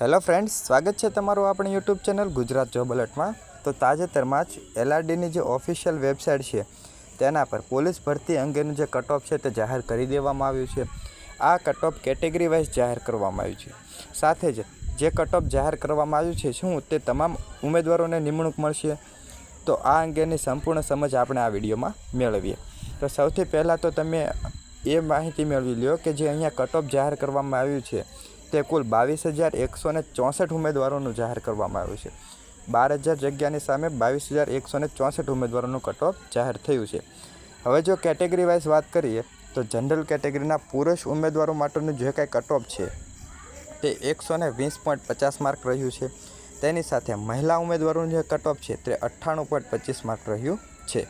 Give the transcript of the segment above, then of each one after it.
Hello friends, સ્વાગત છે તમારું આપણી યુટ્યુબ ચેનલ ગુજરાત જોબ એલર્ટમાં। તો તાજેતરમાં જ એલઆરડીની જે ઓફિશિયલ વેબસાઇટ છે તેના પર પોલીસ ભરતી અંગેનું જે કટ ઓફ છે તે જાહેર કરી દેવામાં આવ્યું છે। આ કટ ઓફ કેટેગરી વાઇઝ જાહેર કરવામાં આવ્યું છે। સાથે જ જે કટ ઓફ જાહેર કરવામાં આવ્યું છે શું તે તમામ ઉમેદવારોને નિમણૂક મળશે, તો આ અંગેની સંપૂર્ણ સમજ આપણે આ વિડીયોમાં મેળવીએ। તો સૌથી પહેલાં તો તમે એ માહિતી મેળવી લો કે જે અહીંયા કટ ઓફ જાહેર કરવામાં આવ્યું છે તે કુલ 22,164 ઉમેદવારોનું જાહેર કરવામાં આવ્યું છે। 12,000 જગ્યાની સામે 22,164 ઉમેદવારોનું કટ ઓફ જાહેર થયું છે। હવે જો કેટેગરી વાઇઝ વાત કરીએ તો જનરલ કેટેગરીના પુરુષ ઉમેદવારો માટેનું જે કાંઈ કટ ઓફ છે તે 120.50 માર્ક રહ્યું છે। તેની સાથે મહિલા ઉમેદવારોનું જે કટ ઓફ છે તે 98.25 માર્ક રહ્યું છે।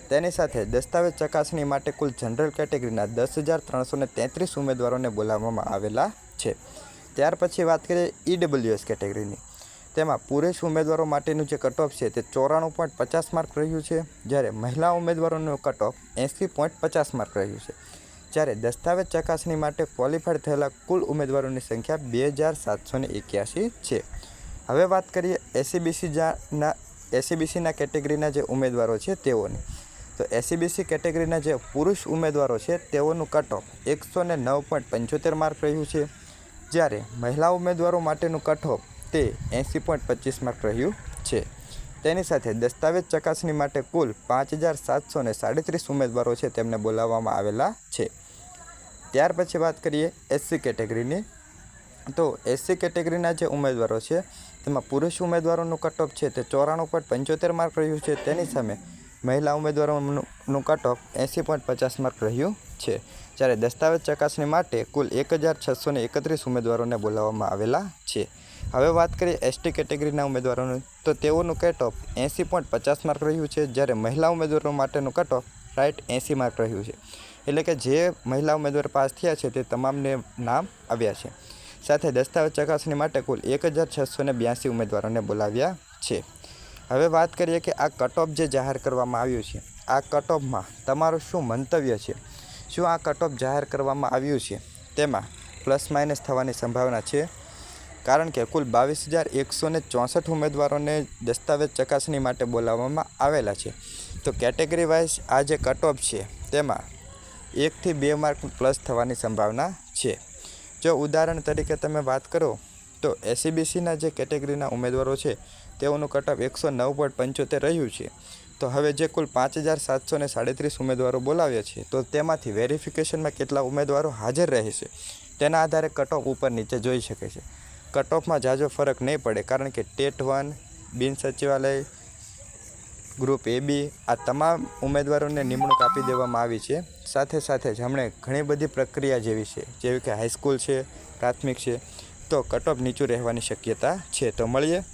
તેની સાથે દસ્તાવેજ ચકાસણી માટે કુલ જનરલ કેટેગરીના 10,333 ઉમેદવારોને બોલાવવામાં આવેલા છે। ત્યાર પછી વાત કરીએ ઈડબ્લ્યુએસ કેટેગરીની, તેમાં પુરુષ ઉમેદવારો માટેનું જે કટ ઓફ છે તે 94.50 માર્ક રહ્યું છે, જ્યારે મહિલા ઉમેદવારોનું કટ ઓફ 80.50 માર્ક રહ્યું છે। જ્યારે દસ્તાવેજ ચકાસણી માટે ક્વોલિફાઈડ થયેલા કુલ ઉમેદવારોની સંખ્યા 2,781 છે। હવે વાત કરીએ એસસીબીસીના કેટેગરીના જે ઉમેદવારો છે તેઓની, તો એસસીબીસી કેટેગરીના જે પુરુષ ઉમેદવારો છે તેઓનું કટ ઓફ 109.75 માર્ક રહ્યું છે, જ્યારે મહિલા ઉમેદવારો માટેનું કટ ઓફ તે 80.25 માર્ક રહ્યું છે। તેની સાથે દસ્તાવેજ ચકાસણી માટે કુલ 5,737 ઉમેદવારો છે તેમને બોલાવવામાં આવેલા છે। ત્યાર પછી વાત કરીએ એસસી કેટેગરીની, તો એસસી કેટેગરીના જે ઉમેદવારો છે તેમાં પુરુષ ઉમેદવારોનું કટ ઓફ છે તે 94.75 માર્ક રહ્યું છે। તેની સામે મહિલા ઉમેદવારોનું કટ ઓફ 80.50 માર્ક રહ્યું છે, જ્યારે દસ્તાવેજ ચકાસણી માટે કુલ 1,631 ઉમેદવારોને બોલાવવામાં આવેલા છે। હવે વાત કરીએ એસટી કેટેગરીના ઉમેદવારોનું, તો તેઓનું કટ ઓફ 80.50 માર્ક રહ્યું છે, જ્યારે મહિલા ઉમેદવારો માટેનું કટ ઓફ રાઇટ 80 માર્ક રહ્યું છે। એટલે કે જે મહિલા ઉમેદવાર પાસ થયા છે તે તમામને નામ આવ્યા છે। સાથે દસ્તાવેજ ચકાસણી માટે કુલ 1,682 ઉમેદવારોને બોલાવ્યા છે। હવે વાત કરીએ કે આ કટ ઓફ જે જાહેર કરવામાં આવ્યું છે, આ કટ ઓફમાં તમારું શું મંતવ્ય છે? શું આ કટ ઓફ જાહેર કરવામાં આવ્યું છે તેમાં પ્લસ માઇનસ થવાની સંભાવના છે? કારણ કે કુલ 22,164 ઉમેદવારોને દસ્તાવેજ ચકાસણી માટે બોલાવવામાં આવેલા છે। તો કેટેગરી વાઇઝ આ જે કટ ઓફ છે તેમાં 1 થી 2 માર્ક પ્લસ થવાની સંભાવના છે। જો ઉદાહરણ તરીકે તમે વાત કરો તો એસસીબીસીના જે કેટેગરીના ઉમેદવારો છે તેઓનું કટ ઓફ 109.75 રહ્યું છે। તો હવે જે કુલ 5,737 ઉમેદવારો બોલાવ્યા છે તો તેમાંથી વેરિફિકેશનમાં કેટલા ઉમેદવારો હાજર રહેશે તેના આધારે કટ ઓફ ઉપર નીચે જોઈ શકે છે। કટ ઓફમાં ઝાઝો ફરક નહીં પડે, કારણ કે ટેટ 1, બિન સચિવાલય, ગ્રુપ AB આ તમામ ઉમેદવારોને નિમણૂક આપી દેવામાં આવી છે। સાથે સાથે જ હમણાં ઘણી બધી પ્રક્રિયા જેવી કે હાઈસ્કૂલ છે, પ્રાથમિક છે, તો કટ ઓફ નીચું રહેવાની શક્યતા છે। તો મળીએ